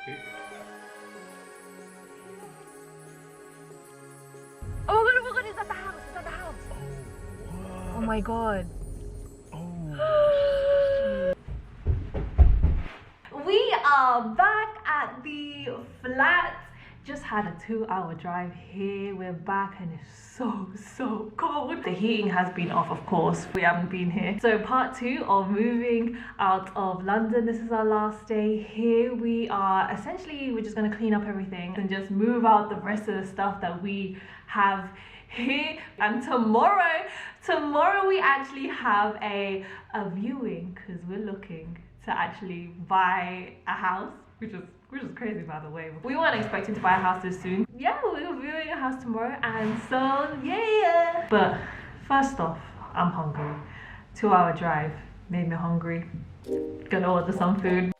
Oh my god, it's at the house, it's at the house. Oh my god. Oh. We are back at the flat. Just had a 2-hour drive here. We're back and it's so cold. The heating has been off, of course. We haven't been here. So part 2 of moving out of London. This is our last day here. We are essentially, we're just gonna clean up everything and just move out the rest of the stuff that we have here. And tomorrow we actually have a viewing because we're looking to actually buy a house, which is crazy, by the way. We weren't expecting to buy a house this soon. Yeah, we're viewing a house tomorrow, and so yeah. But first off, I'm hungry. 2-hour drive made me hungry. Gonna order some food.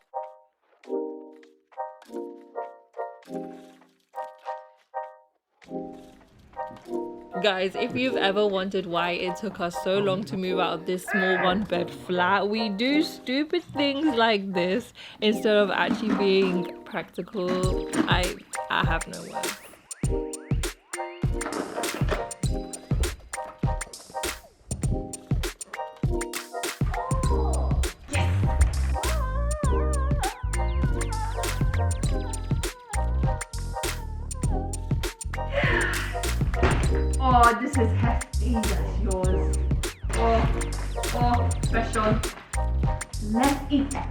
Guys, if you've ever wondered why it took us so long to move out of this small 1-bed flat, we do stupid things like this instead of actually being practical. I have no words. Oh, this is hefty. That's yours. Oh, special. Let's eat that.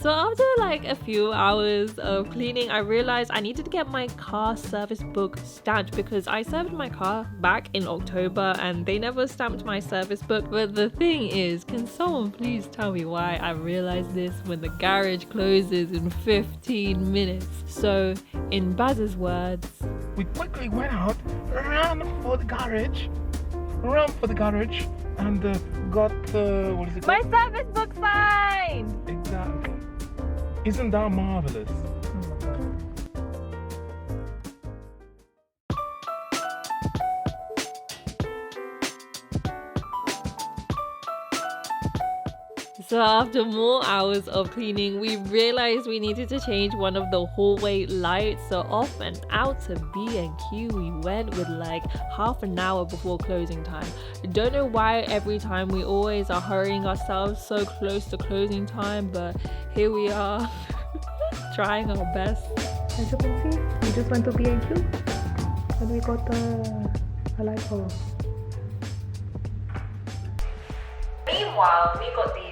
So after like a few hours of cleaning, I realized I needed to get my car service book stamped because I served my car back in October and they never stamped my service book. But the thing is, can someone please tell me why I realized this when the garage closes in 15 minutes? So in Baz's words, We quickly went out, ran for the garage, and got the, what is it my called? service book signed! Exactly. Isn't that marvelous? So after more hours of cleaning, we realized we needed to change one of the hallway lights. So off and out to B&Q we went with like half an hour before closing time. Don't know why every time we always are hurrying ourselves so close to closing time, but here we are trying our best. As you can see, we just went to B&Q and we got a light bulb. Meanwhile, we got these.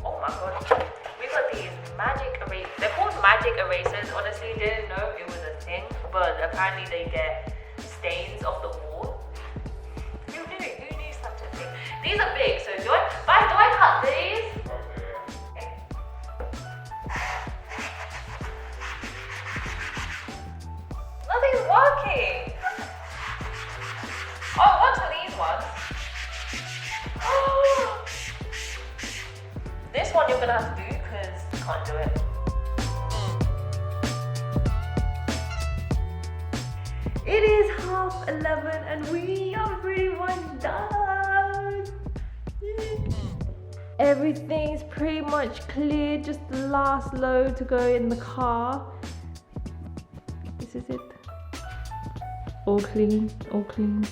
Oh my god. We got these magic erasers. They're called magic erasers. Honestly, didn't know it was a thing, but apparently they get stains off the wall. Who knew? Who knew such a thing? These are big, so do I cut these? Nothing's working. Oh, what's for these ones? This one you're gonna have to do because you can't do it. It is 11:30 and we are pretty much done. Everything's pretty much clear, just the last load to go in the car. This is it. All clean, all clean.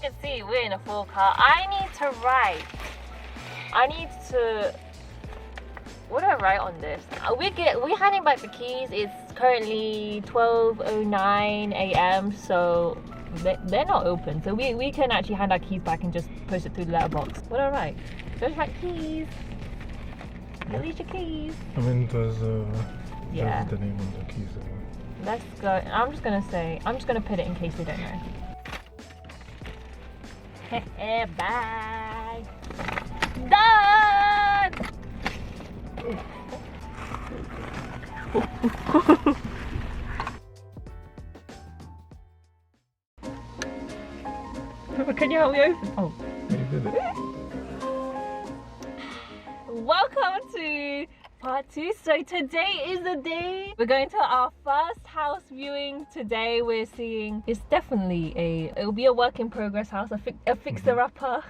can see, we're in a full car. I need to write. What do I write on this? We're handing back the keys. It's currently 12:09 a.m. so they're not open. So we can actually hand our keys back and just post it through the letterbox. What do I write? Just write keys. Alicia keys. I mean, there's yeah. the name on the keys. Let's go. I'm just gonna put it in case they don't know. Bye. Done. Can you help me open? Oh. You did it. Welcome to part 2. So today is the day we're going to our first house viewing. Today we're seeing, it's definitely it'll be a work in progress house, a fixer-upper,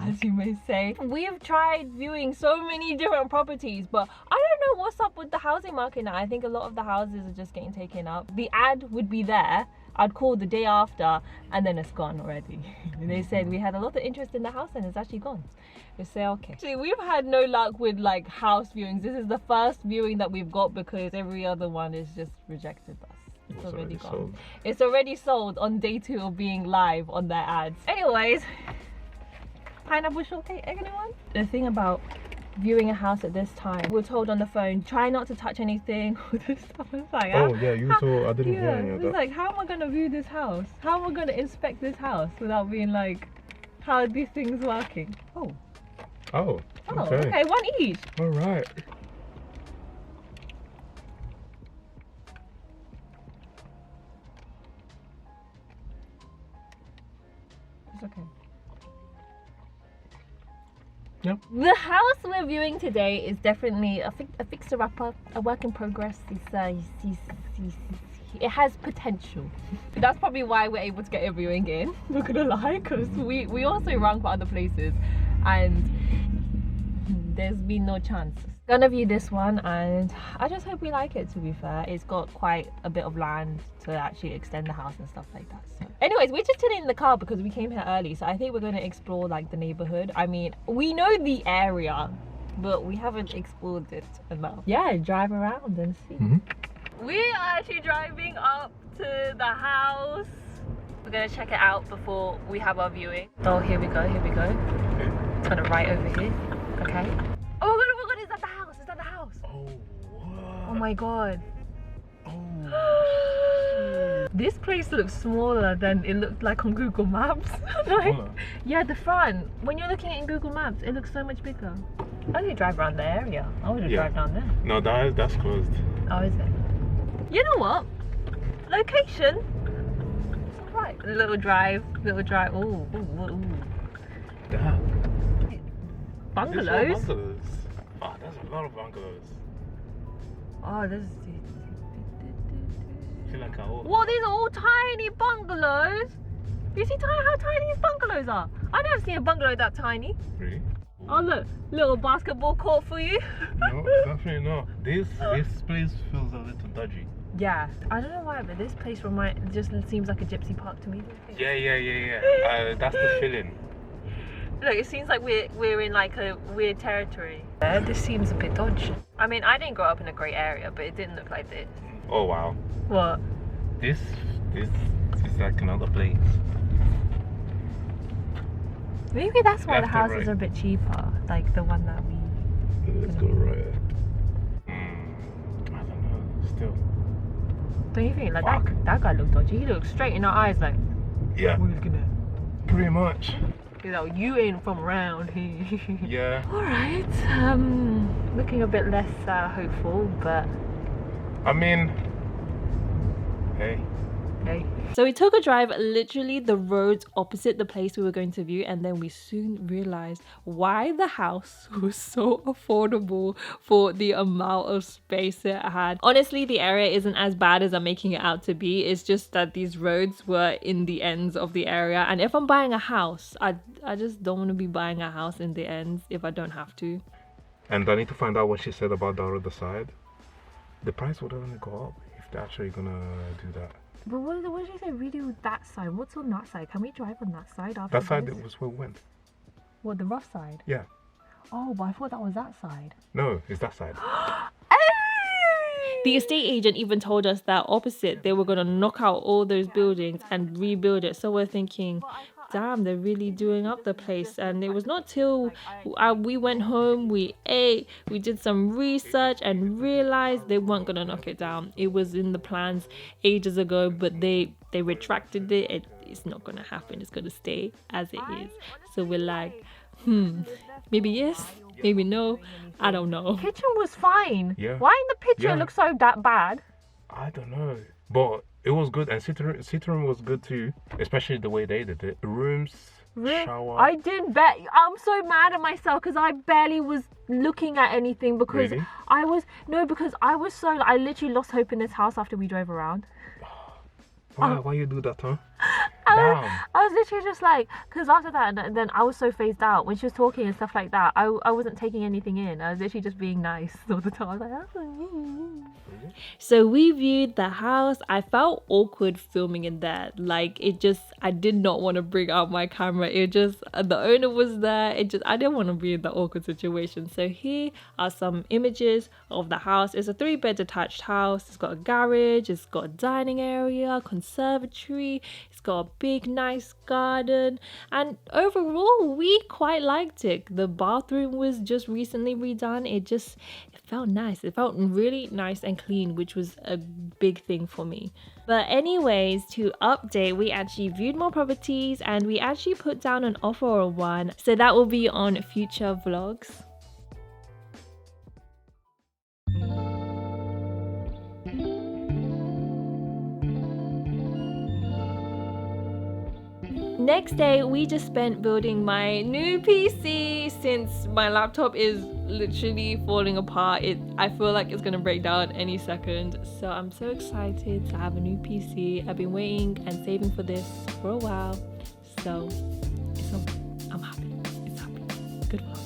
as you may say. We've tried viewing so many different properties, but I don't know what's up with the housing market now. I think a lot of the houses are just getting taken up. The ad would be there, I'd call the day after, and then it's gone already. They said we had a lot of interest in the house and it's actually gone. They say okay. Actually, we've had no luck with like house viewings. This is the first viewing that we've got because every other one is just rejected us. It's already gone. Sold. It's already sold on day 2 of being live on their ads. Anyways, pineapple shortcake, anyone? The thing about viewing a house at this time, we're told on the phone, try not to touch anything. All this stuff. It's like, oh yeah, you saw. I didn't hear any of that. It's like, how am I gonna view this house? How am I gonna inspect this house without being like, how are these things working? Oh, okay, one each. All right. It's okay. Yep. The house we're viewing today is definitely a fixer-upper, a work in progress. It has potential. That's probably why we're able to get a viewing in, not gonna lie, because we also rang for other places and there's been no chance. Gonna view this one and I just hope we like it, to be fair. It's got quite a bit of land to actually extend the house and stuff like that. So anyways, we're just chilling in the car because we came here early, so I think we're going to explore like the neighborhood. I mean, we know the area, but we haven't explored it enough. Yeah, drive around and see. We are actually driving up to the house. We're going to check it out before we have our viewing. Oh, here we go. It's kind of right over here. Okay. Oh my god, is that the house? Is that the house? Oh, what? Oh my god. Oh. This place looks smaller than it looked like on Google Maps. Like, yeah, the front. When you're looking at it in Google Maps, it looks so much bigger. I need to drive around the area. I want to drive down there. No, that's closed. Oh, is it? You know what? Location. It's alright. Little drive. Ooh. Damn. Bungalows? Oh, there's a lot of bungalows. Oh, this is... I feel like Well, these are all tiny bungalows. You see how tiny these bungalows are? I've never seen a bungalow that tiny. Really? Oh look, little basketball court for you. No, definitely not. This place feels a little dodgy. Yeah, I don't know why, but this place just seems like a gypsy park to me. Yeah. That's the feeling. Look, it seems like we're in like a weird territory. This seems a bit dodgy. I mean, I didn't grow up in a great area, but it didn't look like this. Oh wow. What? This is like another place. Maybe that's why the houses are a bit cheaper, like the one that we... Let's go right. I don't know, still. Don't you think? Like that guy looked dodgy. He looked straight in our eyes like... Yeah. What are you looking at? Pretty much. You know, you ain't from around here. Yeah. Alright, looking a bit less hopeful, but... I mean... Hey. So we took a drive literally the roads opposite the place we were going to view, and then we soon realized why the house was so affordable for the amount of space it had. Honestly, the area isn't as bad as I'm making it out to be. It's just that these roads were in the ends of the area, and if I'm buying a house, I just don't want to be buying a house in the ends if I don't have to. And I need to find out what she said about the other side. The price would only go up if they're actually gonna do that. But what did you say? Redo that side. What's on that side? Can we drive on that side after That side this? was where we went. What, the rough side? Yeah. Oh, but I thought that was that side. No, it's that side. The estate agent even told us that opposite, they were going to knock out all those buildings and rebuild it. So we're thinking, damn, they're really doing up the place. And it was not till we went home, we ate, we did some research and realized they weren't going to knock it down. It was in the plans ages ago, but they retracted it. It's not going to happen. It's going to stay as it is. So we're like, maybe yes, maybe no. I don't know. Kitchen was fine. Yeah. Why in the picture Yeah. it looks so that bad? I don't know. But it was good. And sitting was good too. Especially the way they did it. Rooms, shower. I didn't bet. I'm so mad at myself because I barely was looking at anything because Really? I literally lost hope in this house after we drove around. Why you do that, huh? I was literally just like, because after that, and then I was so phased out when she was talking and stuff like that. I wasn't taking anything in. I was literally just being nice all the time. I was like, oh. So we viewed the house. I felt awkward filming in there. Like I did not want to bring out my camera. The owner was there. I didn't want to be in that awkward situation. So here are some images of the house. It's a 3-bed detached house. It's got a garage. It's got a dining area, conservatory. It's got a big, nice garden. And overall, we quite liked it. The bathroom was just recently redone. It felt nice. It felt really nice and clean, which was a big thing for me. But anyways, to update, we actually viewed more properties and we actually put down an offer on one. So that will be on future vlogs. Next day, we just spent building my new PC since my laptop is literally falling apart. I feel like it's gonna break down any second. So I'm so excited to have a new PC. I've been waiting and saving for this for a while. So I'm happy. It's happening. Good luck.